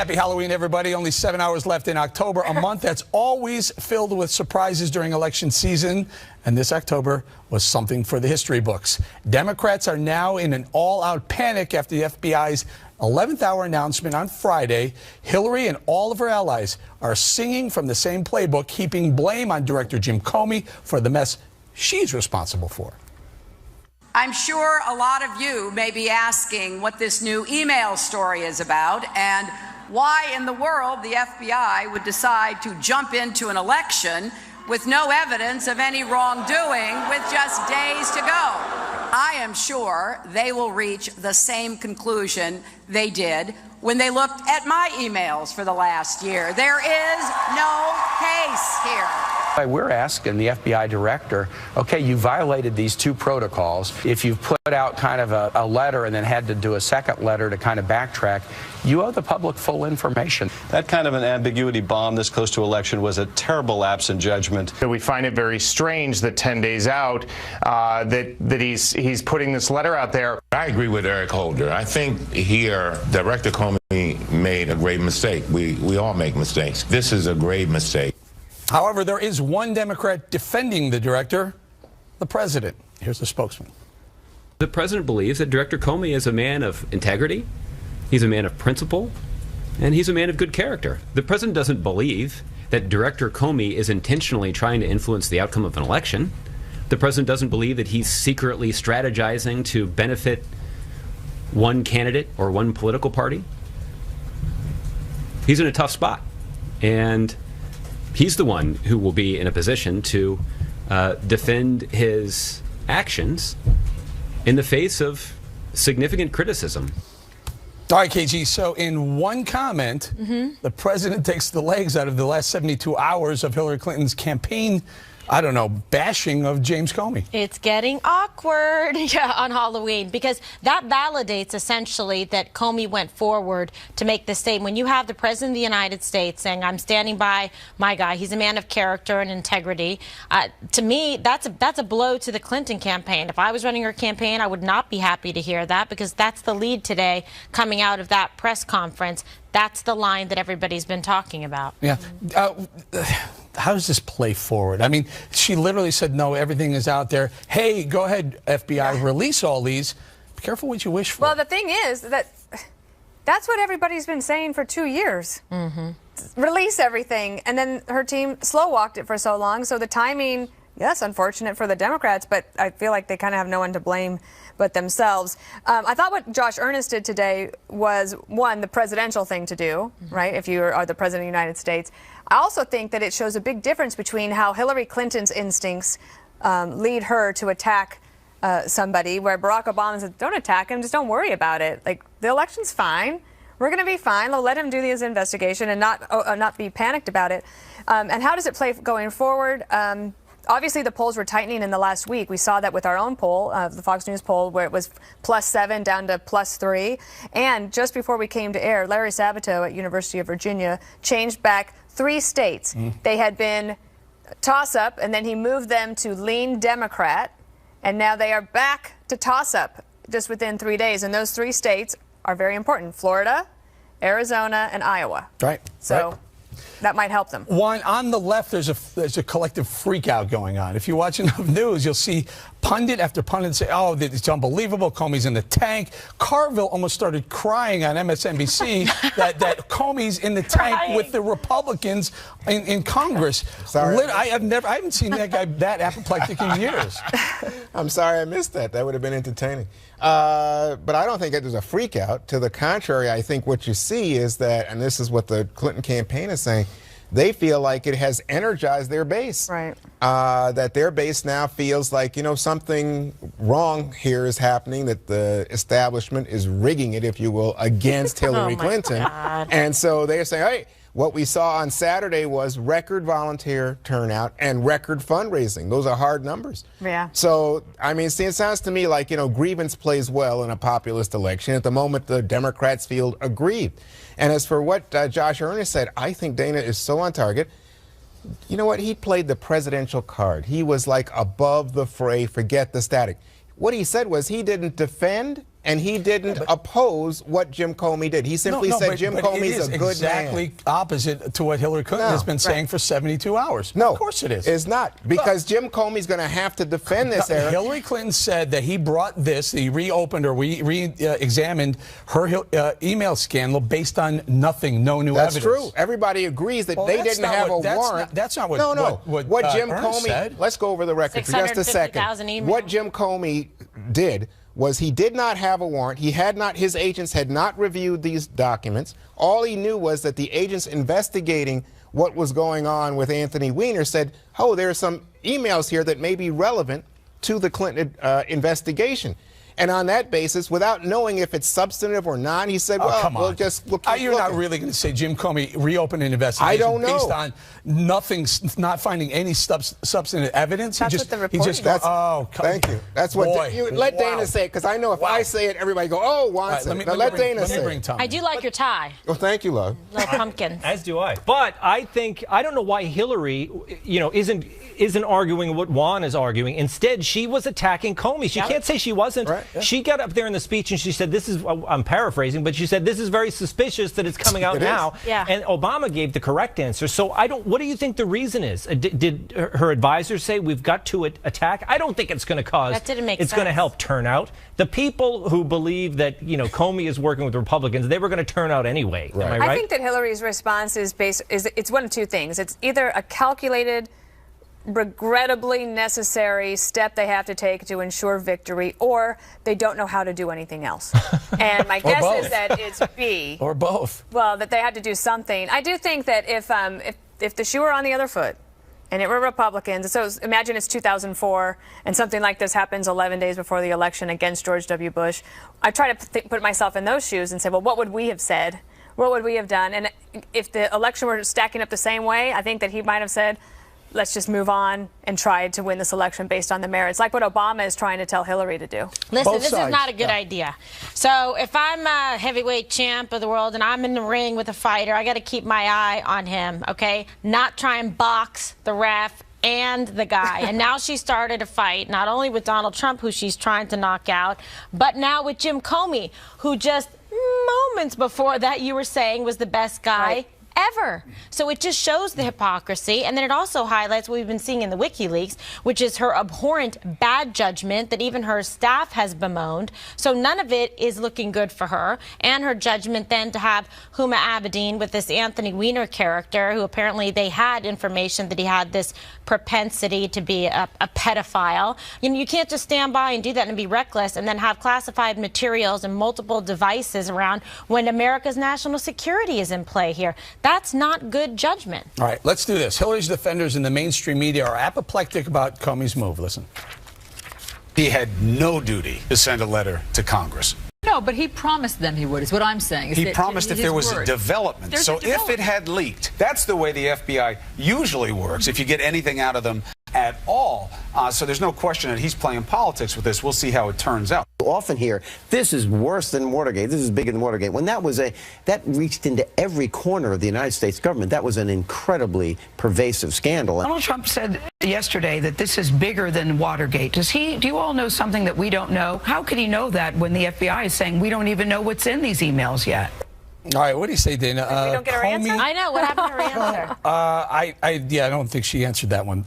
Happy Halloween, everybody. Only 7 hours left in October, a month that's always filled with surprises during election season. And this October was something for the history books. Democrats are now in an all-out panic after the FBI's 11th hour announcement on Friday. Hillary and all of her allies are singing from the same playbook, heaping blame on Director Jim Comey for the mess she's responsible for. I'm sure a lot of you may be asking what this new email story is about and why in the world the FBI would decide to jump into an election with no evidence of any wrongdoing with just days to go. I am sure they will reach the same conclusion they did when they looked at my emails for the last year. There is no case here. We're asking the FBI director, okay, you violated these two protocols. If you've put out kind of a letter and then had to do a second letter to kind of backtrack, you owe the public full information. That kind of an ambiguity bomb this close to election was a terrible lapse in judgment. We find it very strange that 10 days out that he's putting this letter out there. I agree with Eric Holder. I think here Director Comey made a grave mistake. We all make mistakes. This is a grave mistake. However, there is one Democrat defending the director, the president. Here's the spokesman. The president believes that Director Comey is a man of integrity, he's a man of principle, and he's a man of good character. The president doesn't believe that Director Comey is intentionally trying to influence the outcome of an election. The president doesn't believe that he's secretly strategizing to benefit one candidate or one political party. He's in a tough spot, and he's the one who will be in a position to defend his actions in the face of significant criticism. All right, KG, so in one comment, the president takes the legs out of the last 72 hours of Hillary Clinton's campaign, I don't know, bashing of James Comey. It's getting awkward on Halloween because that validates essentially that Comey went forward to make this statement. When you have the President of the United States saying, I'm standing by my guy, he's a man of character and integrity, to me, that's a blow to the Clinton campaign. If I was running her campaign, I would not be happy to hear that because that's the lead today coming out of that press conference. That's the line that everybody's been talking about. Yeah. How does this play forward? I mean, she literally said, no, everything is out there. Hey, go ahead, FBI, release all these. Be careful what you wish for. Well, the thing is that that's what everybody's been saying for 2 years. Release everything. And then her team slow-walked it for so long. So the timing, yes, unfortunate for the Democrats, but I feel like they kind of have no one to blame but themselves. I thought what Josh Earnest did today was, one, the presidential thing to do, right, if you are the President of the United States. I also think that it shows a big difference between how Hillary Clinton's instincts lead her to attack somebody, where Barack Obama said, don't attack him, just don't worry about it. Like, the election's fine. We're going to be fine. They'll let him do his investigation and not be panicked about it. And how does it play going forward? Obviously, the polls were tightening in the last week. We saw that with our own poll, the Fox News poll, where it was +7 down to +3. And just before we came to air, Larry Sabato at University of Virginia changed back 3 states. They had been toss-up, and then he moved them to lean Democrat, and now they are back to toss-up just within 3 days. And those 3 states are very important: Florida, Arizona, and Iowa. Right. So. Right. That might help them. One, on the left, there's a collective freak out going on. If you watch enough news, you'll see pundit after pundit say, oh, it's unbelievable, Comey's in the tank. Carville almost started crying on MSNBC that Comey's in the tank with the Republicans in Congress. Sorry. I haven't seen that guy that apoplectic in years. I'm sorry I missed that. That would have been entertaining. But I don't think that there's a freak out. To the contrary, I think what you see is that, and this is what the Clinton campaign is saying, they feel like it has energized their base. Right. That their base now feels like, something wrong here is happening, that the establishment is rigging it, if you will, against Hillary Clinton. God. And so they're saying, hey, what we saw on Saturday was record volunteer turnout and record fundraising. Those are hard numbers. Yeah. So, I mean, it sounds to me like, grievance plays well in a populist election. At the moment, the Democrats feel aggrieved. And as for what Josh Earnest said, I think Dana is so on target. You know what? He played the presidential card. He was like above the fray, forget the static. What he said was he didn't defend and he didn't oppose what Jim Comey did. He simply said Jim Comey's a good man. Exactly opposite to what Hillary Clinton has been saying for 72 hours. No, of course it is. It's not, because Jim Comey's going to have to defend this era. Hillary Clinton said that he brought this, he reopened or re-examined her email scandal based on nothing, no new evidence. That's true. Everybody agrees that they didn't have a warrant. That's not what. What Jim Ernest Comey said. Let's go over the record for just a second. emails. What Jim Comey did was he did not have a warrant. His agents had not reviewed these documents. All he knew was that the agents investigating what was going on with Anthony Weiner said, oh, there are some emails here that may be relevant to the Clinton investigation. And on that basis, without knowing if it's substantive or not, he said, well, we'll just look. You're not really going to say Jim Comey reopened an investigation I don't know. based on not finding any substantive evidence? That's what the report says. Thank you. That's what let Dana say it, because I know if I say it, everybody go, oh, wants it. Now let Dana say it. I do like your tie. Well, thank you, love. Little pumpkin. As do I. But I don't know why Hillary, isn't arguing what Juan is arguing. Instead, she was attacking Comey. She can't say she wasn't. Right. Yeah. She got up there in the speech and she said, this is, I'm paraphrasing, but she said, this is very suspicious that it's coming out now. Yeah. And Obama gave the correct answer. So what do you think the reason is? Did her advisors say we've got to attack? I don't think it's going to cause. That didn't make sense. It's going to help turnout. The people who believe that, Comey is working with Republicans, they were going to turn out anyway. Right. Am I right? I think that Hillary's response is it's one of two things. It's either a calculated, regrettably necessary step they have to take to ensure victory, or they don't know how to do anything else. And my guess is that it's B. Or both. Well, that they had to do something. I do think that if the shoe were on the other foot, and it were Republicans, so imagine it's 2004, and something like this happens 11 days before the election against George W. Bush. I try to put myself in those shoes and say, well, what would we have said? What would we have done? And if the election were stacking up the same way, I think that he might have said, let's just move on and try to win this election based on the merits, like what Obama is trying to tell Hillary to do. Listen, this is not a good idea. So if I'm a heavyweight champ of the world and I'm in the ring with a fighter, I got to keep my eye on him, okay? Not try and box the ref and the guy. And now she started a fight, not only with Donald Trump, who she's trying to knock out, but now with Jim Comey, who just moments before that you were saying was the best guy ever. So it just shows the hypocrisy, and then it also highlights what we've been seeing in the WikiLeaks, which is her abhorrent bad judgment that even her staff has bemoaned. So none of it is looking good for her, and her judgment then to have Huma Abedin with this Anthony Weiner character, who apparently they had information that he had this propensity to be a pedophile. You can't just stand by and do that and be reckless and then have classified materials and multiple devices around when America's national security is in play here. That's not good judgment. All right, let's do this. Hillary's defenders in the mainstream media are apoplectic about Comey's move. Listen. He had no duty to send a letter to Congress. No, but he promised them he would, is what I'm saying. He promised if there was a development. So if it had leaked, that's the way the FBI usually works, if you get anything out of them at all. So there's no question that he's playing politics with this. We'll see how it turns out. Often here, this is worse than Watergate. This is bigger than Watergate. When that reached into every corner of the United States government, that was an incredibly pervasive scandal. Donald Trump said yesterday that this is bigger than Watergate. Do you all know something that we don't know? How could he know that when the FBI is saying we don't even know what's in these emails yet? All right, what do you say, Dana? We don't get her answer? I know. What happened to her answer? I don't think she answered that one.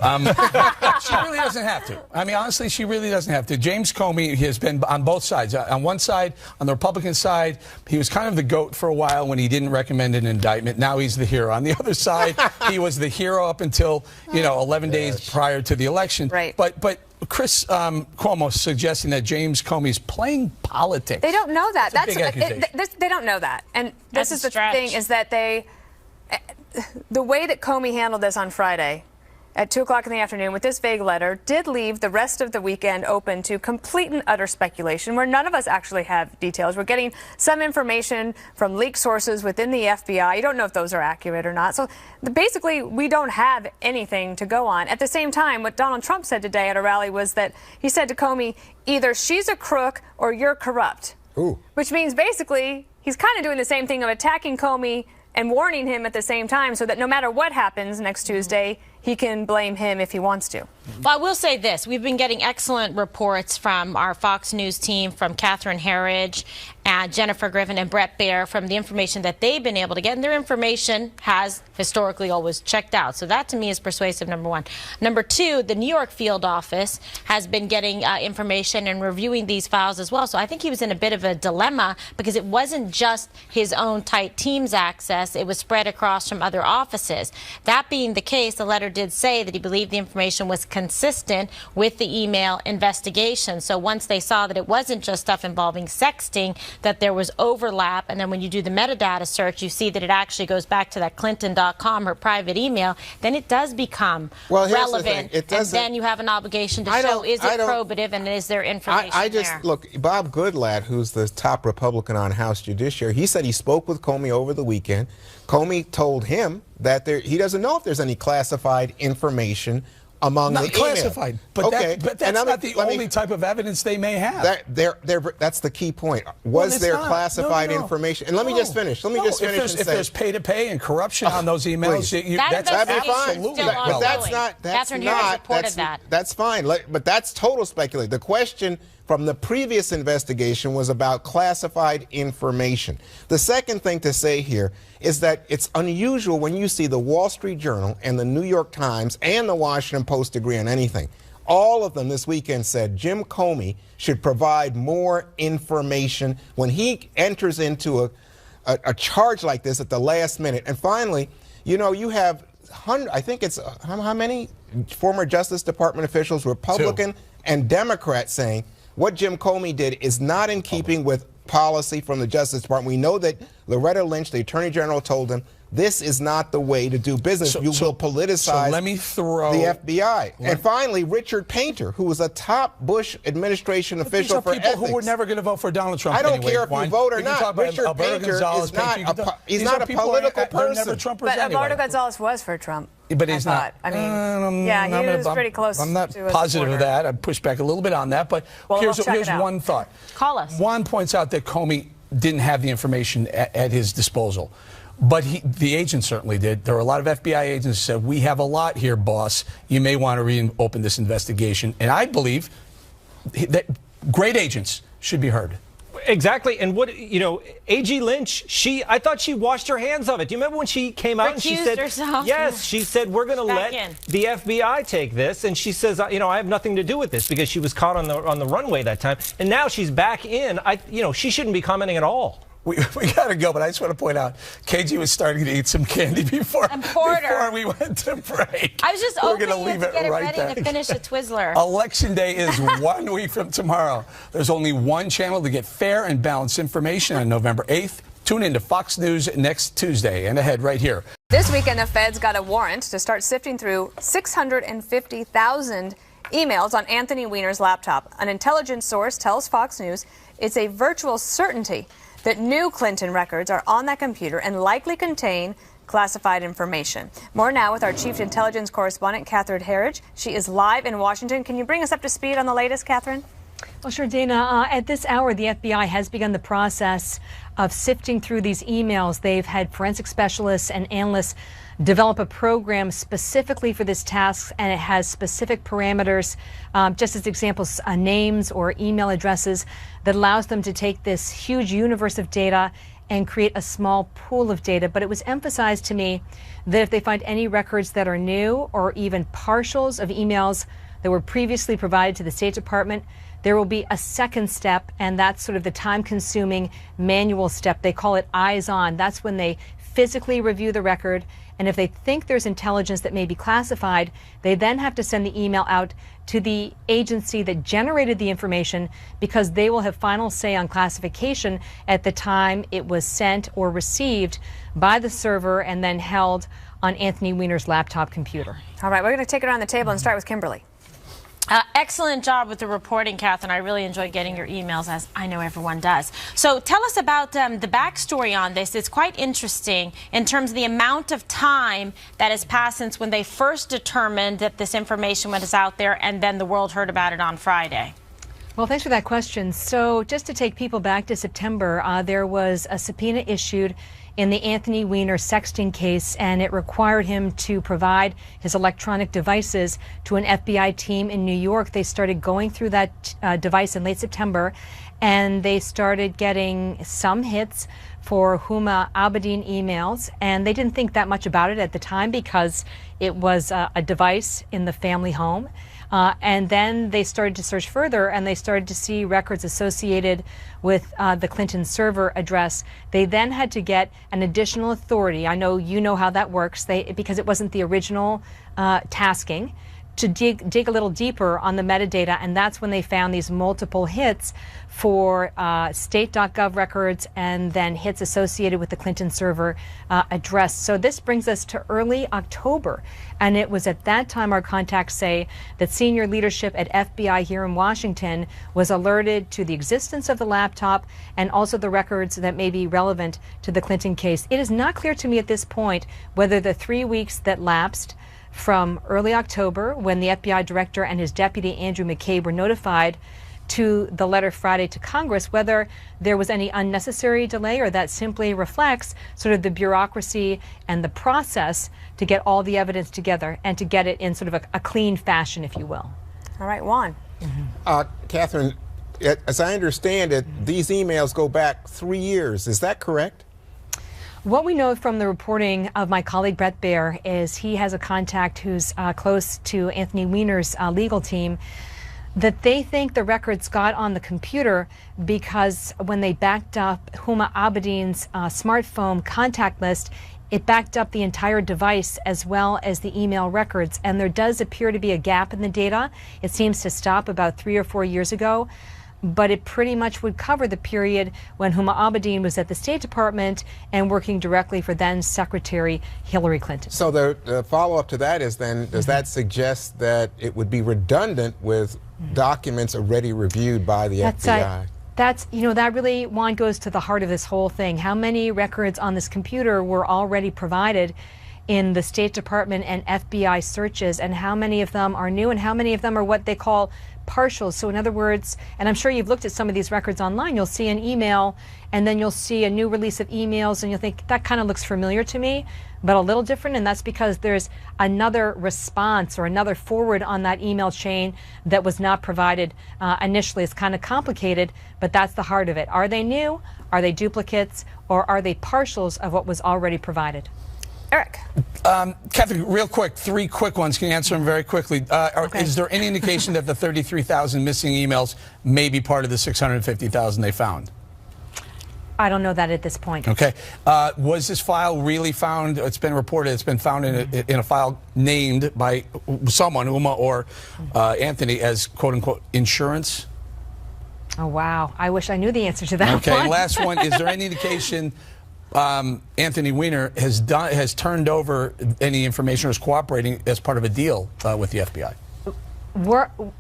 She really doesn't have to. I mean, honestly, she really doesn't have to. James Comey has been on both sides. On one side, on the Republican side, he was kind of the GOAT for a while when he didn't recommend an indictment. Now he's the hero. On the other side, he was the hero up until 11 days prior to the election. Right. But Chris Cuomo suggesting that James Comey's playing politics. They don't know that. That's a big accusation. They don't know that. And this is the thing, is that the way that Comey handled this on Friday at 2 o'clock in the afternoon with this vague letter did leave the rest of the weekend open to complete and utter speculation, where none of us actually have details. We're getting some information from leaked sources within the FBI. You don't know if those are accurate or not. So basically, we don't have anything to go on. At the same time, what Donald Trump said today at a rally was that he said to Comey, either she's a crook or you're corrupt. Ooh. Which means basically he's kind of doing the same thing of attacking Comey and warning him at the same time, so that no matter what happens next Tuesday, he can blame him if he wants to. Well, I will say this. We've been getting excellent reports from our Fox News team, from Catherine Herridge and Jennifer Griffin and Brett Baer, from the information that they've been able to get. And their information has historically always checked out. So that, to me, is persuasive, number one. Number two, the New York field office has been getting information and reviewing these files as well. So I think he was in a bit of a dilemma because it wasn't just his own tight team's access. It was spread across from other offices. That being the case, the letter did say that he believed the information was consistent with the email investigation. So once they saw that it wasn't just stuff involving sexting, that there was overlap, and then when you do the metadata search, you see that it actually goes back to that Clinton.com, her private email, then it does become relevant. And then you have an obligation to show, is it probative and is there information there? Look, Bob Goodlatte, who's the top Republican on House Judiciary, he said he spoke with Comey over the weekend. Comey told him that he doesn't know if there's any classified information among the classified, but that's not the only type of evidence they may have. That's the key point. Was there classified information? And let me just finish. If there's pay-to-pay and corruption on those emails, that's absolutely. But that's fine. But that's total speculation. The question from the previous investigation was about classified information. The second thing to say here is that it's unusual when you see the Wall Street Journal and the New York Times and the Washington Post agree on anything. All of them this weekend said Jim Comey should provide more information when he enters into a charge like this at the last minute. And finally, you know, you have, I think it's, how many former Justice Department officials, Republican and Democrat, saying what Jim Comey did is not in keeping with policy from the Justice Department. We know that Loretta Lynch, the Attorney General, told him this is not the way to do business. You will politicize the FBI. And finally, Richard Painter, who was a top Bush administration official for ethics. People who were never going to vote for Donald Trump. I don't care if you vote or not. Richard Painter is not a political person. But Alberto Gonzalez was for Trump. But he's not. I mean, yeah, he was pretty close. I'm not positive of that. I'd push back a little bit on that. But here's one thought. Call us. Juan points out that Comey didn't have the information at his disposal. But the agent certainly did. There were a lot of FBI agents who said, we have a lot here, boss. You may want to reopen this investigation. And I believe that great agents should be heard. Exactly. And what, you know, A.G. Lynch, I thought she washed her hands of it. Do you remember when she came out and she said, yes, she said, we're going to let the FBI take this. And she says, you know, I have nothing to do with this because she was caught on the runway that time. And now she's back in. You know, she shouldn't be commenting at all. We got to go, but I just want to point out, KG was starting to eat some candy before we went to break. I was just opening it to get it ready to finish a Twizzler. Election Day is 1 week from tomorrow. There's only one channel to get fair and balanced information on November 8th. Tune in to Fox News next Tuesday and ahead right here. This weekend, the feds got a warrant to start sifting through 650,000 emails on Anthony Weiner's laptop. An intelligence source tells Fox News it's a virtual certainty that new Clinton records are on that computer and likely contain classified information. More now with our chief intelligence correspondent, Catherine Herridge. She is live in Washington. Can you bring us up to speed on the latest, Catherine? Well, sure, Dana. At this hour, the FBI has begun the process of sifting through these emails. They've had forensic specialists and analysts develop a program specifically for this task, and it has specific parameters, just as examples, names or email addresses, that allows them to take this huge universe of data and create a small pool of data. But it was emphasized to me that if they find any records that are new or even partials of emails that were previously provided to the State Department, there will be a second step, and that's sort of the time-consuming manual step. They call it eyes on. That's when they physically review the record, and if they think there's intelligence that may be classified, they then have to send the email out to the agency that generated the information, because they will have final say on classification at the time it was sent or received by the server and then held on Anthony Weiner's laptop computer. All right, we're going to take it around the table and start with Kimberly. Excellent job with the reporting, Catherine. I really enjoyed getting your emails, as I know everyone does. So tell us about the backstory on this. It's quite interesting in terms of the amount of time that has passed since when they first determined that this information was out there, and then the world heard about it on Friday. Well, thanks for that question. So just to take people back to September, there was a subpoena issued in the Anthony Weiner sexting case, and it required him to provide his electronic devices to an FBI team in New York. They started going through that device in late September, and they started getting some hits for Huma Abedin emails, and they didn't think that much about it at the time because it was a device in the family home. And then they started to search further, and they started to see records associated with the Clinton server address. They then had to get an additional authority. I know you know how that works, because it wasn't the original tasking, to dig a little deeper on the metadata, and that's when they found these multiple hits for state.gov records and then hits associated with the Clinton server address. So this brings us to early October, and it was at that time our contacts say that senior leadership at FBI here in Washington was alerted to the existence of the laptop and also the records that may be relevant to the Clinton case. It is not clear to me at this point whether the 3 weeks that lapsed from early October, when the FBI director and his deputy, Andrew McCabe, were notified to the letter Friday to Congress, whether there was any unnecessary delay or that simply reflects sort of the bureaucracy and the process to get all the evidence together and to get it in sort of a clean fashion, if you will. All right, Juan. Catherine, as I understand it, these emails go back 3 years. Is that correct? What we know from the reporting of my colleague Brett Baer is he has a contact who's close to Anthony Weiner's legal team, that they think the records got on the computer because when they backed up Huma Abedin's smartphone contact list, it backed up the entire device as well as the email records. And there does appear to be a gap in the data. It seems to stop about 3 or 4 years ago. But it pretty much would cover the period when Huma Abedin was at the State Department and working directly for then Secretary Hillary Clinton. So the follow-up to that is then, does that suggest that it would be redundant with documents already reviewed by the FBI? That's, you know, that really, Juan, goes to the heart of this whole thing. How many records on this computer were already provided in the State Department and FBI searches, and how many of them are new and how many of them are what they call partials? So in other words, and I'm sure you've looked at some of these records online, you'll see an email and then you'll see a new release of emails and you'll think that kind of looks familiar to me, but a little different, and that's because there's another response or another forward on that email chain that was not provided initially. It's kind of complicated, but that's the heart of it. Are they new? Are they duplicates? Or are they partials of what was already provided? Eric. Catherine, real quick, 3 quick ones. Can you answer them very quickly? Is there any indication that the 33,000 missing emails may be part of the 650,000 they found? I don't know that at this point. Okay. Was this file really found? It's been reported it's been found in a file named by someone, Huma or Anthony, as quote-unquote insurance? Oh, wow. I wish I knew the answer to that one. Okay, last one. Is there any indication Anthony Weiner has turned over any information or is cooperating as part of a deal with the FBI?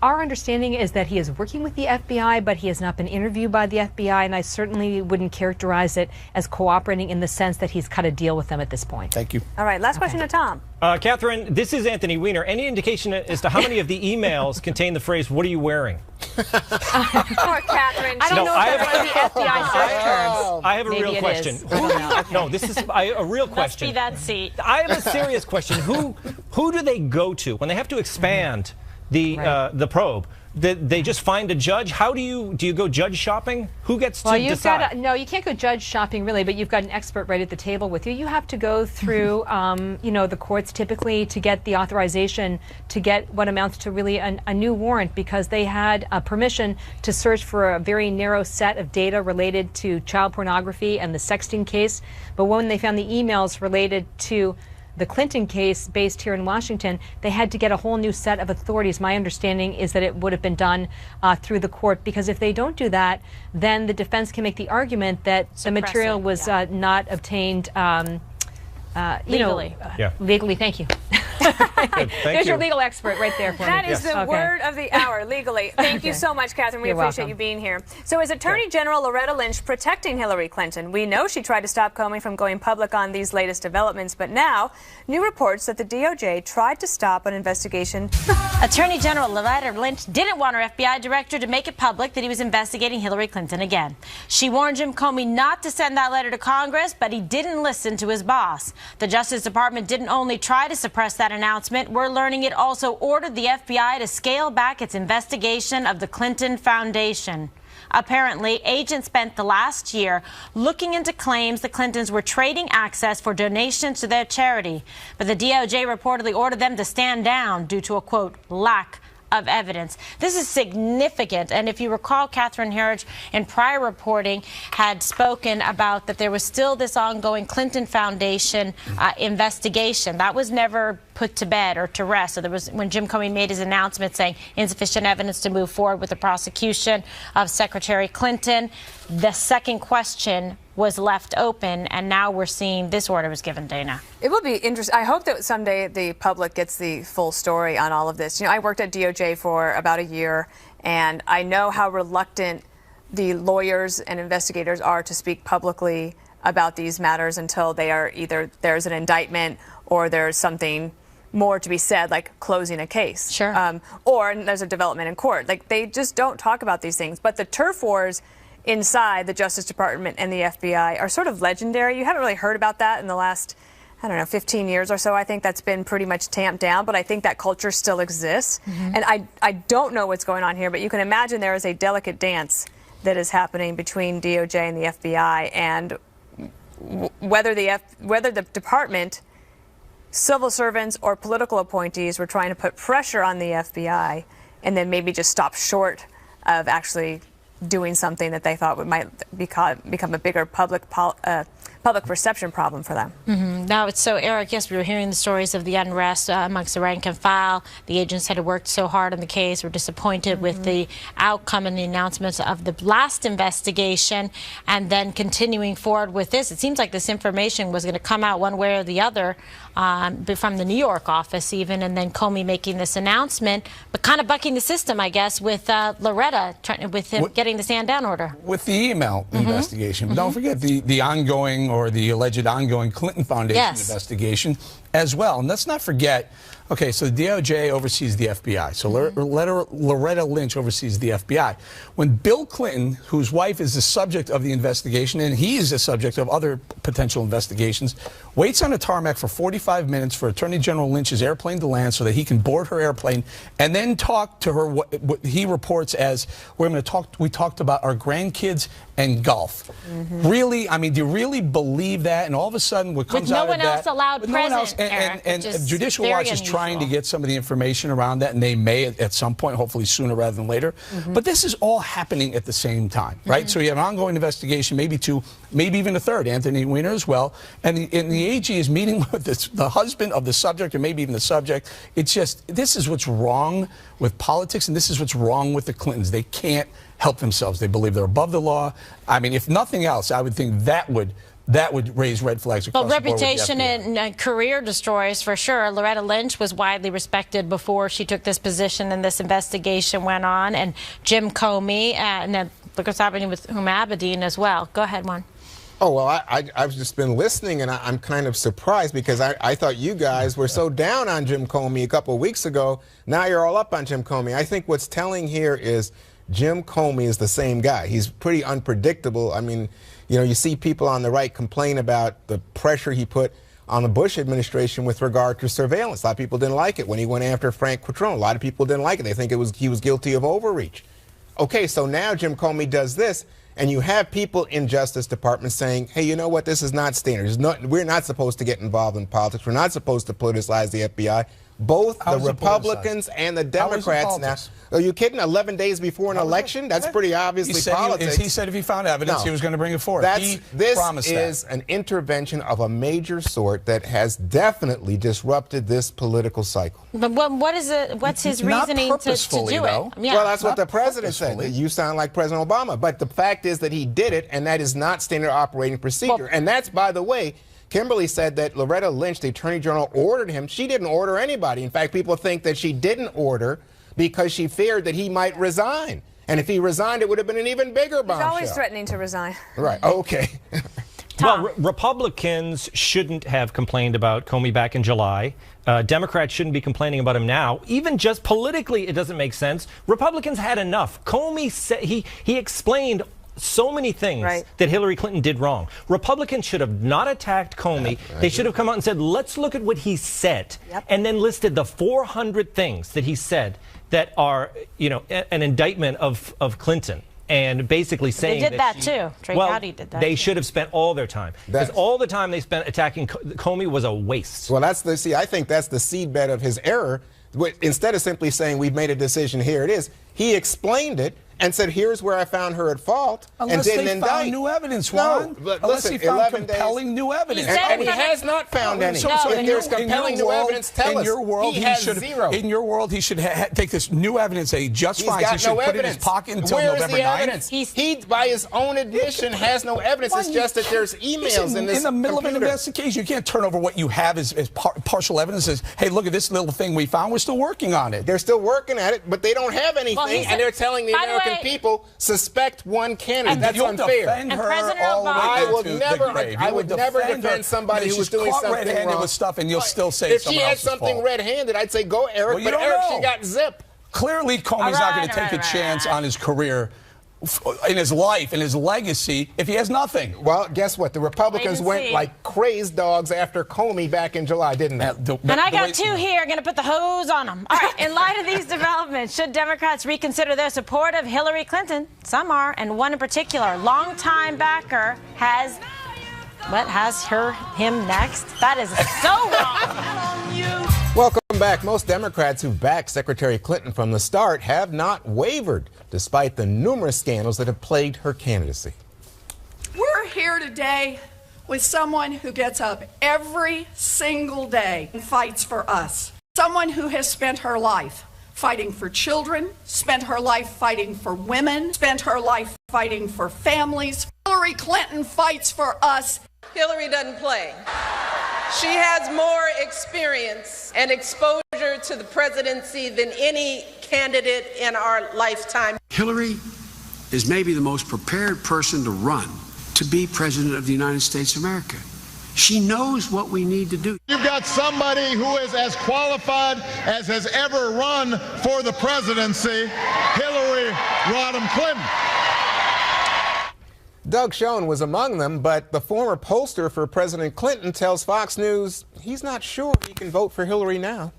Our understanding is that he is working with the FBI, but he has not been interviewed by the FBI, and I certainly wouldn't characterize it as cooperating in the sense that he's cut a deal with them at this point. Thank you. All right, last question to Tom. Catherine, this is Anthony Weiner. Any indication as to how many of the emails contain the phrase, "What are you wearing"? Poor Catherine. I don't know if that's one of the FBI search terms. I have a real question. No, this is a real question. Must be that seat. I have a serious question. Who do they go to when they have to expand the probe? They just find a judge? How do you go judge shopping? Who gets to decide? No, you can't go judge shopping really, but you've got an expert right at the table with you. You have to go through, the courts typically to get the authorization to get what amounts to really a new warrant, because they had permission to search for a very narrow set of data related to child pornography and the sexting case. But when they found the emails related to the Clinton case based here in Washington, they had to get a whole new set of authorities. My understanding is that it would have been done through the court, because if they don't do that, then the defense can make the argument that the material was not obtained legally. Yeah. Legally, thank you. There's your legal expert right there for me. That is the word of the hour, legally. Thank you so much, Catherine. We appreciate you being here. So is Attorney General Loretta Lynch protecting Hillary Clinton? We know she tried to stop Comey from going public on these latest developments, but now new reports that the DOJ tried to stop an investigation. Attorney General Loretta Lynch didn't want her FBI director to make it public that he was investigating Hillary Clinton again. She warned Jim Comey not to send that letter to Congress, but he didn't listen to his boss. The Justice Department didn't only try to suppress that announcement, we're learning it also ordered the FBI to scale back its investigation of the Clinton Foundation. Apparently, agents spent the last year looking into claims the Clintons were trading access for donations to their charity. But the DOJ reportedly ordered them to stand down due to a, quote, lack of evidence. This is significant. And if you recall, Catherine Herridge in prior reporting had spoken about that there was still this ongoing Clinton Foundation investigation. That was never put to bed or to rest. So there was, when Jim Comey made his announcement saying insufficient evidence to move forward with the prosecution of Secretary Clinton, the second question was left open, and now we're seeing this order was given, Dana. It will be interesting. I hope that someday the public gets the full story on all of this. You know, I worked at DOJ for about a year, and I know how reluctant the lawyers and investigators are to speak publicly about these matters until they are either there's an indictment or there's something more to be said, like closing a case. Sure. Or there's a development in court. Like, they just don't talk about these things. But the turf wars inside the Justice Department and the FBI are sort of legendary. You haven't really heard about that in the last, I don't know, 15 years or so. I think that's been pretty much tamped down, but I think that culture still exists. And I don't know what's going on here, but you can imagine there is a delicate dance that is happening between DOJ and the FBI, and whether the department, civil servants or political appointees were trying to put pressure on the FBI and then maybe just stop short of actually doing something that they thought might become a bigger public perception problem for them. Now, it's so, Eric, yes, we were hearing the stories of the unrest amongst the rank and file. The agents had worked so hard on the case, were disappointed with the outcome and the announcements of the last investigation, and then continuing forward with this. It seems like this information was going to come out one way or the other from the New York office even, and then Comey making this announcement, but kind of bucking the system, I guess, with Loretta, with him getting the stand-down order. With the email investigation. But don't forget the ongoing or the alleged ongoing Clinton Foundation investigation as well. And let's not forget, okay, so the DOJ oversees the FBI. So Loretta Lynch oversees the FBI. When Bill Clinton, whose wife is the subject of the investigation, and he is the subject of other potential investigations, waits on a tarmac for 45 minutes for Attorney General Lynch's airplane to land so that he can board her airplane and then talk to her what he reports as, we talked about our grandkids and golf. Really? I mean, do you really believe that? And all of a sudden, what comes out of that... With no one else allowed present, and Judicial Watch is trying to get some of the information around that, and they may at some point, hopefully sooner rather than later. But this is all happening at the same time, right? So you have an ongoing investigation, maybe two, maybe even a third, Anthony Weiner as well, and the AG is meeting with the husband of the subject, or maybe even the subject. It's just, this is what's wrong with politics, and this is what's wrong with the Clintons. They can't help themselves. They believe they're above the law. I mean, if nothing else, I would think that would raise red flags across the board. Well, reputation and career destroys for sure. Loretta Lynch was widely respected before she took this position and this investigation went on. And Jim Comey, and then look what's happening with Abedin as well. Go ahead, Juan. Oh, well, I've just been listening, and I'm kind of surprised because I thought you guys were so down on Jim Comey a couple of weeks ago. Now you're all up on Jim Comey. I think what's telling here is Jim Comey is the same guy. He's pretty unpredictable. I mean, you know, you see people on the right complain about the pressure he put on the Bush administration with regard to surveillance. A lot of people didn't like it when he went after Frank Quattrone. A lot of people didn't like it. They think he was guilty of overreach. Okay, so now Jim Comey does this, and you have people in Justice Department saying, hey, you know what, this is not standard. We're not supposed to get involved in politics. We're not supposed to politicize the FBI. Both the Republicans and the Democrats now. Are you kidding? 11 days before an election? That's pretty obviously politics. He said if he found evidence, he was going to bring it forward. This is an intervention of a major sort that has definitely disrupted this political cycle. But what's his reasoning to do it? Yeah. Well, that's what the president said. You sound like President Obama. But the fact is that he did it, and that is not standard operating procedure. And that's, by the way, Kimberly said that Loretta Lynch, the Attorney General, ordered him. She didn't order anybody. In fact, people think that she didn't order because she feared that he might resign. And if he resigned, it would have been an even bigger bombshell. He's always threatening to resign. Right. Okay. Well, Republicans shouldn't have complained about Comey back in July. Democrats shouldn't be complaining about him now. Even just politically, it doesn't make sense. Republicans had enough. Comey said he explained so many things that Hillary Clinton did wrong. Republicans should have not attacked Comey. They should have come out and said, let's look at what he said, and then listed the 400 things that he said that are, an indictment of Clinton. And basically saying they did that too. Trey Gowdy did that. They should have spent all their time, because all the time they spent attacking Comey was a waste. Well, I think that's the seedbed of his error. Instead of simply saying we've made a decision, here it is, he explained it and said, here's where I found her at fault. Unless and didn't they indict. found new evidence, Juan. No, but unless listen, he found 11 compelling new evidence. And he has not found any. So if there's compelling new evidence, tell us. In your world, he has should, zero. In your world, he should take this new evidence that he just finds. He should put it in his pocket until Where November is the 9th. evidence? He, by his own admission, has no evidence. It's just that there's emails in this in the middle computer. of an investigation. You can't turn over what you have as partial evidence. As, hey, look at this little thing we found. We're still working on it. They're still working at it, but they don't have anything, and they're telling the American people suspect one candidate. That's unfair. And President Obama, I would never defend somebody who was doing something wrong. With stuff, and you'll still say if she had something red-handed, I'd say go, Eric. But Eric, she got zip. Clearly, Comey's not going to take a chance on his career, in his life, in his legacy, if he has nothing. Well, guess what? The Republicans went like crazed dogs after Comey back in July, didn't they? And I got two here. Going to put the hose on them. All right. In light of these developments, should Democrats reconsider their support of Hillary Clinton? Some are, and one in particular, longtime backer, has him next. That is so wrong. Welcome back. Most Democrats who backed Secretary Clinton from the start have not wavered, despite the numerous scandals that have plagued her candidacy. We're here today with someone who gets up every single day and fights for us. Someone who has spent her life fighting for children, spent her life fighting for women, spent her life fighting for families. Hillary Clinton fights for us. Hillary doesn't play. She has more experience and exposure to the presidency than any candidate in our lifetime. Hillary is maybe the most prepared person to run to be president of the United States of America. She knows what we need to do. You've got somebody who is as qualified as has ever run for the presidency, Hillary Rodham Clinton. Doug Schoen was among them, but the former pollster for President Clinton tells Fox News he's not sure he can vote for Hillary now.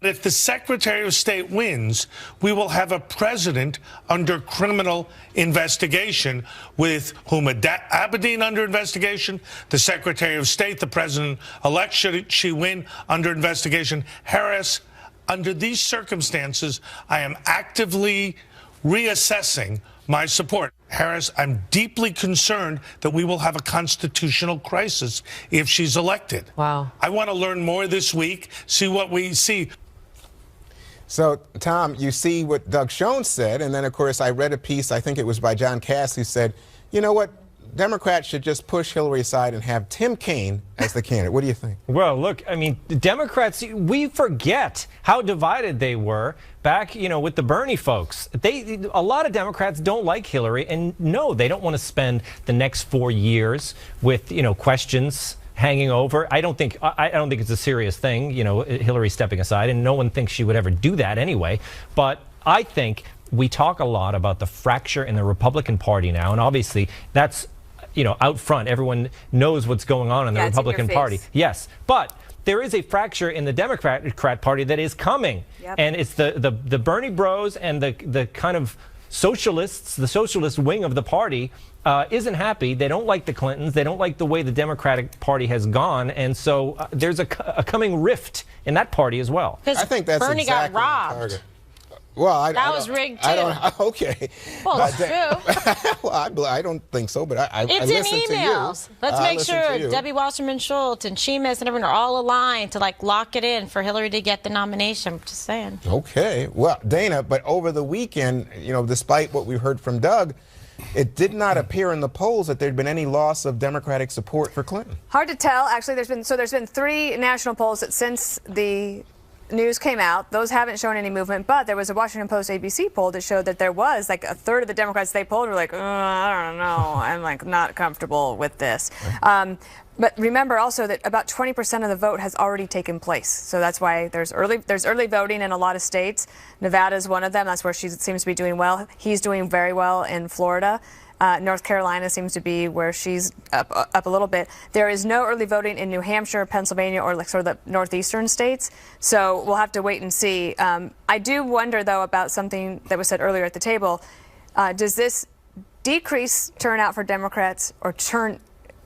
If the Secretary of State wins, we will have a president under criminal investigation, with Huma Abedin under investigation, the Secretary of State, the president-elect, should she win, under investigation, Harris. Under these circumstances, I am actively reassessing my support. Harris, I'm deeply concerned that we will have a constitutional crisis if she's elected. Wow. I want to learn more this week, see what we see. So, Tom, you see what Doug Schoen said, and then, of course, I read a piece, I think it was by John Cass, who said, you know what, Democrats should just push Hillary aside and have Tim Kaine as the candidate. What do you think? Well, look, I mean, the Democrats, we forget how divided they were back, with the Bernie folks. A lot of Democrats don't like Hillary, and no, they don't want to spend the next 4 years with, questions hanging over. I don't think it's a serious thing, Hillary stepping aside, and no one thinks she would ever do that anyway. But I think we talk a lot about the fracture in the Republican Party now, and obviously that's out front. Everyone knows what's going on in the Republican Party. Yes, but there is a fracture in the Democrat Party that is coming. Yep. And it's the Bernie bros and the kind of socialists, the socialist wing of the party isn't happy. They don't like the Clintons. They don't like the way the Democratic Party has gone. And so there's a coming rift in that party as well. I think that's Bernie exactly got robbed. Well, that was rigged too. Okay. Well, it's true. Well, I don't think so, but I it's listen in emails. To you. Let's make sure Debbie Wasserman Schultz and Sheamus and everyone are all aligned to lock it in for Hillary to get the nomination. I'm just saying. Okay. Well, Dana, but over the weekend, despite what we heard from Doug, it did not appear in the polls that there'd been any loss of Democratic support for Clinton. Hard to tell. Actually, there's been 3 national polls that since the news came out, those haven't shown any movement, but there was a Washington Post ABC poll that showed that there was like a third of the Democrats they polled were like, I don't know, I'm like not comfortable with this. But remember also that about 20% of the vote has already taken place. So that's why there's early voting in a lot of states. Nevada is one of them. That's where she seems to be doing well. He's doing very well in Florida. North Carolina seems to be where she's up a little bit. There is no early voting in New Hampshire, Pennsylvania, or like sort of the northeastern states. So we'll have to wait and see. I do wonder, though, about something that was said earlier at the table. Does this decrease turnout for Democrats or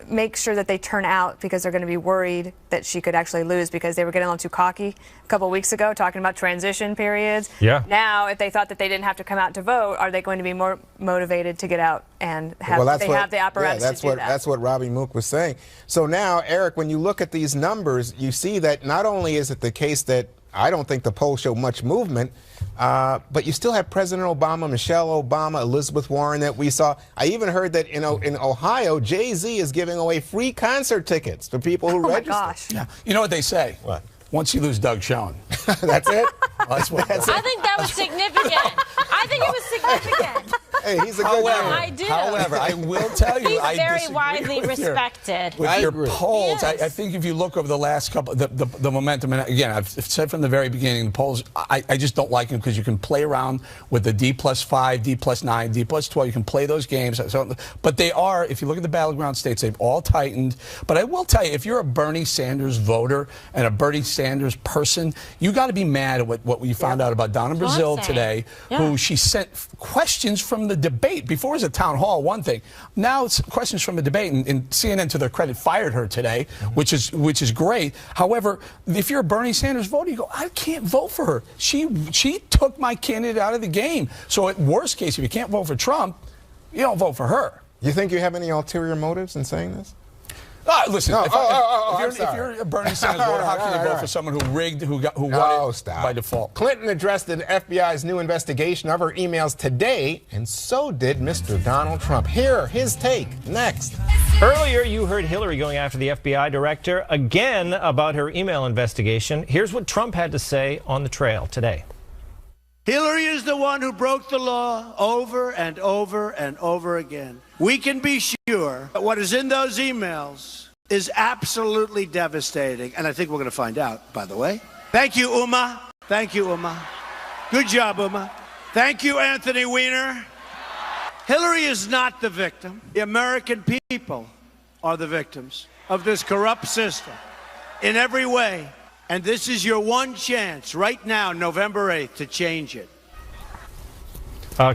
make sure that they turn out because they're going to be worried that she could actually lose because they were getting a little too cocky a couple of weeks ago talking about transition periods? Yeah. Now, if they thought that they didn't have to come out to vote, are they going to be more motivated to get out and have, have the apparatus to do that? That's what Robbie Mook was saying. So now, Eric, when you look at these numbers, you see that not only is it the case that I don't think the polls show much movement, but you still have President Obama, Michelle Obama, Elizabeth Warren that we saw. I even heard that in Ohio, Jay-Z is giving away free concert tickets to people who register. Oh, my gosh. Yeah. You know what they say? What? Once you lose Doug Schoen. That's it? That's it. I think that was significant. I think it was significant. Hey, he's a good man. I do. However, I will tell you, He's I very disagree widely with respected. Your polls, Yes. I think if you look over the last couple, the momentum, and again, I've said from the very beginning, the polls, I just don't like them because you can play around with the D+5, D+9, D+12. You can play those games. But they are, if you look at the battleground states, they've all tightened. But I will tell you, if you're a Bernie Sanders voter and a Bernie Sanders person, you got to be mad at what we found out about Donna Brazile today, who she sent questions from the debate. Before it was a town hall, one thing. Now it's questions from the debate, and CNN, to their credit, fired her today, which is great. However, if you're a Bernie Sanders voter, you go, I can't vote for her. She took my candidate out of the game. So at worst case, if you can't vote for Trump, you don't vote for her. You think you have any ulterior motives in saying this? Listen, no, if you're a Bernie Sanders voter, how can you vote for someone who rigged, who won it by default? Clinton addressed the FBI's new investigation of her emails today, and so did Mr. Donald Trump. Here, his take next. Earlier, you heard Hillary going after the FBI director again about her email investigation. Here's what Trump had to say on the trail today. Hillary is the one who broke the law over and over and over again. We can be sure that what is in those emails is absolutely devastating. And I think we're going to find out, by the way. Thank you, Uma. Thank you, Uma. Good job, Uma. Thank you, Anthony Weiner. Hillary is not the victim. The American people are the victims of this corrupt system in every way. And this is your one chance right now, November 8th, to change it.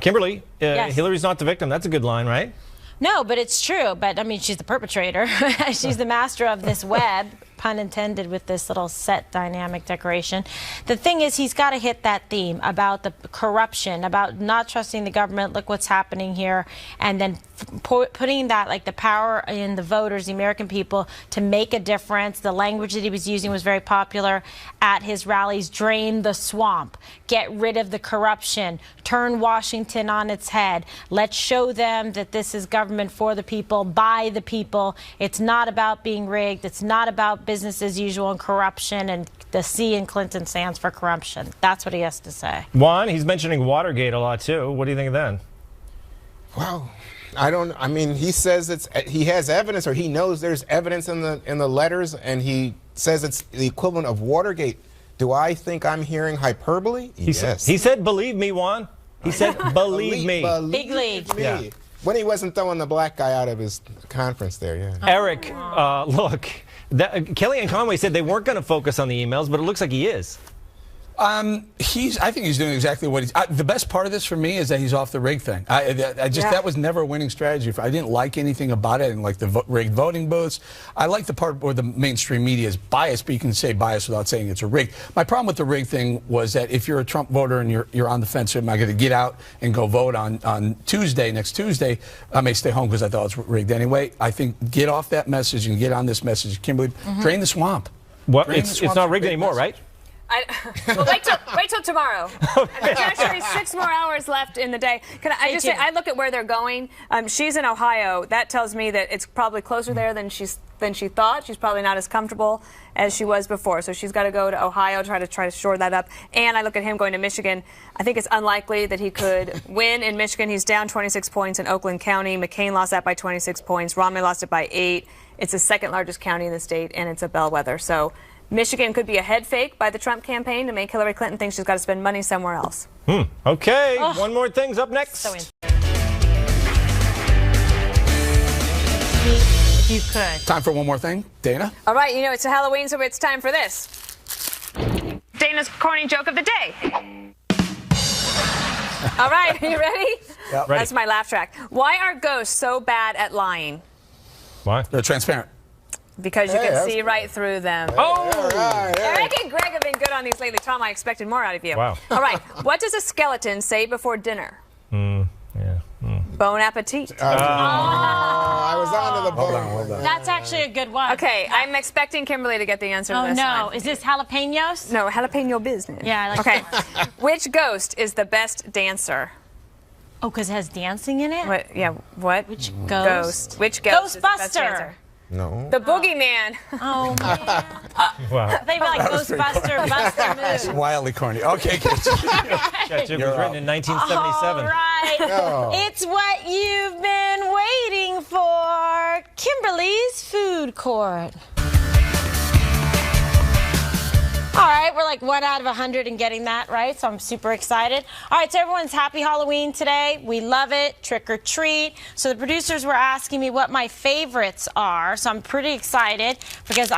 Kimberly, Yes. Hillary's not the victim. That's a good line, right? No, but it's true. But I mean, she's the perpetrator. She's the master of this web, pun intended, with this little set dynamic decoration. The thing is, he's got to hit that theme about the corruption, about not trusting the government. Look what's happening here. And then putting that, like, the power in the voters, the American people, to make a difference. The language that he was using was very popular at his rallies. Drain the swamp. Get rid of the corruption. Turn Washington on its head. Let's show them that this is government for the people, by the people. It's not about being rigged. It's not about business as usual and corruption, and the C in Clinton stands for corruption. That's what he has to say. Juan, he's mentioning Watergate a lot, too. What do you think of that? Wow. I mean, he says he has evidence, or he knows there's evidence in the letters, and he says it's the equivalent of Watergate. Do I think I'm hearing hyperbole? Yes. He said, believe me, Juan. He said, believe me. Big league. Yeah. When he wasn't throwing the black guy out of his conference there, yeah. Eric, look, Kellyanne Conway said they weren't going to focus on the emails, but it looks like he is. I think he's doing exactly what he's. The best part of this for me is that he's off the rig thing. That was never a winning strategy. I didn't like anything about it. I didn't like the rigged voting booths. I like the part where the mainstream media is biased, but you can say biased without saying it's a rig. My problem with the rig thing was that if you're a Trump voter and you're on the fence, am I going to get out and go vote on Tuesday, next Tuesday? I may stay home because I thought it was rigged anyway. I think get off that message and get on this message. Kimberly, drain the swamp. Well, it's not rigged anymore, right? Well, wait till tomorrow. There's actually 6 more hours left in the day. Can I just say, I look at where they're going. She's in Ohio. That tells me that it's probably closer there than she thought. She's probably not as comfortable as she was before. So she's got to go to Ohio, try to shore that up. And I look at him going to Michigan. I think it's unlikely that he could win in Michigan. He's down 26 points in Oakland County. McCain lost that by 26 points. Romney lost it by 8. It's the second largest county in the state, and it's a bellwether. So Michigan could be a head fake by the Trump campaign to make Hillary Clinton think she's got to spend money somewhere else. Okay, one more thing's up next. If you could. Time for one more thing. Dana? All right, it's a Halloween, so it's time for this. Dana's corny joke of the day. All right, are you ready? Yep. Ready. That's my laugh track. Why are ghosts so bad at lying? Why? They're transparent. Because you can see right through them. Oh! Eric and Greg have been good on these lately. Tom, I expected more out of you. Wow. All right, what does a skeleton say before dinner? Bon appetit. I was on to the bone. Hold on. That's actually a good one. Okay, I'm expecting Kimberly to get the answer to Oh, this no. one. Is this jalapenos? No, jalapeno business. Yeah, I like Okay. Which ghost is the best dancer? Oh, because it has dancing in it? What? Yeah, what? Which ghost? Which ghost is the best Ghostbuster. dancer? No. The boogeyman. Oh, man. Wow. They'd be like Ghostbuster, Buster That's Move. wildly corny. Okay, kids. That joke was written in 1977. All right. Oh. It's what you've been waiting for. Kimberly's Food Court. All right, we're like 1 out of 100 in getting that right, so I'm super excited. All right, so everyone's happy Halloween today. We love it. Trick or treat. So the producers were asking me what my favorites are, so I'm pretty excited because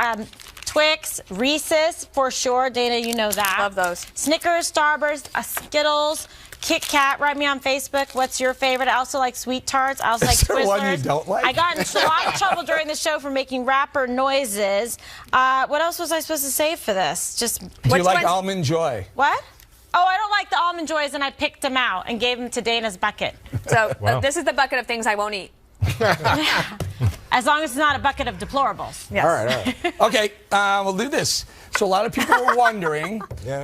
Twix, Reese's for sure. Dana, you know that. Love those. Snickers, Starburst, Skittles, Kit Kat. Write me on Facebook. What's your favorite? I also like Sweet Tarts. I also like Is there Twizzlers. one you don't like? I got in a lot of trouble during the show for making rapper noises. What else was I supposed to say for this? Just Do you like Almond Joy? what? Oh, I don't like the Almond Joys, and I picked them out and gave them to Dana's bucket. So Wow. this is the bucket of things I won't eat. As long as it's not a bucket of deplorables. Yes. All right. Okay, we'll do this. So a lot of people were wondering,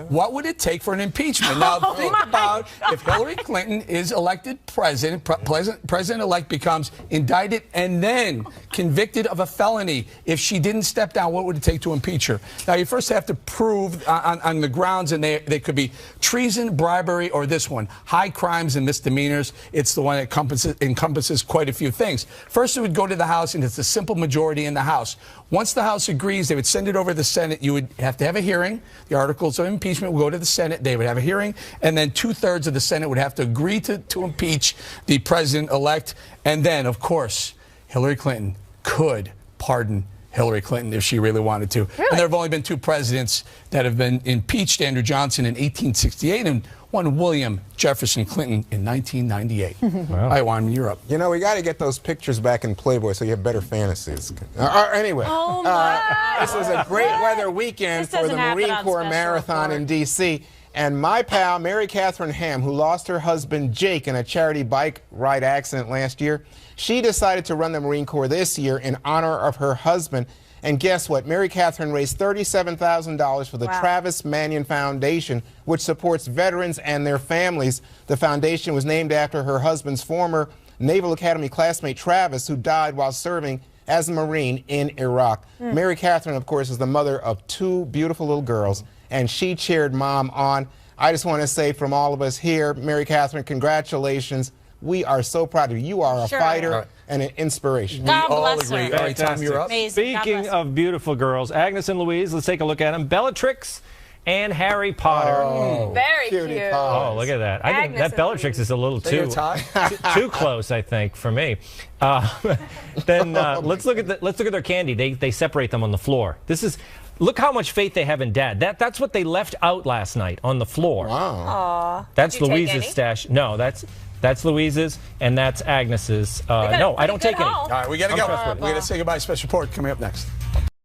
what would it take for an impeachment? Now, think about if Hillary Clinton is elected president, president-elect becomes indicted and then convicted of a felony. If she didn't step down, what would it take to impeach her? Now, you first have to prove on the grounds, and they could be treason, bribery, or this one, high crimes and misdemeanors. It's the one that encompasses quite a few things. First, it would go to the House, and it's a simple majority in the House. Once the House agrees, they would send it over to the Senate. You would have to have a hearing. The articles of impeachment would go to the Senate. They would have a hearing. And then 2/3 of the Senate would have to agree to impeach the president-elect. And then, of course, Hillary Clinton could pardon Hillary Clinton if she really wanted to. Really? And there have only been 2 presidents that have been impeached, Andrew Johnson in 1868 and one William Jefferson Clinton in 1998. Wow. All right, Juan, you're up. You know, we got to get those pictures back in Playboy so you have better fantasies. Anyway, Oh, my. this was a great weather weekend This for the doesn't happen Marine on Corps Special Marathon Report. in D.C. And my pal, Mary Catherine Ham, who lost her husband Jake in a charity bike ride accident last year, she decided to run the Marine Corps this year in honor of her husband. And guess what? Mary Catherine raised $37,000 for the Travis Manion Foundation, which supports veterans and their families. The foundation was named after her husband's former Naval Academy classmate, Travis, who died while serving as a Marine in Iraq. Mary Catherine, of course, is the mother of 2 beautiful little girls, and she cheered Mom on. I just want to say from all of us here, Mary Catherine, congratulations. We are so proud of you. You are a fighter and an inspiration. God We all bless agree. her. All right, Tom, you're up. Amazing. God Speaking bless of beautiful girls, Agnes and Louise, let's take a look at them. Bellatrix and Harry Potter. Very Cutie cute. pie. Oh, look at that. I think Agnes that and Bellatrix is a little Your too tie? too close, I think, for me. Then let's look at their candy. They separate them on the floor. Look how much faith they have in Dad. That's what they left out last night on the floor. Wow. Aw. That's Did you take Louise's any? stash. No, that's Louise's, and that's Agnes's. No, I don't take any. All right, we got to go. trustworthy. We got to say goodbye. Special report coming up next.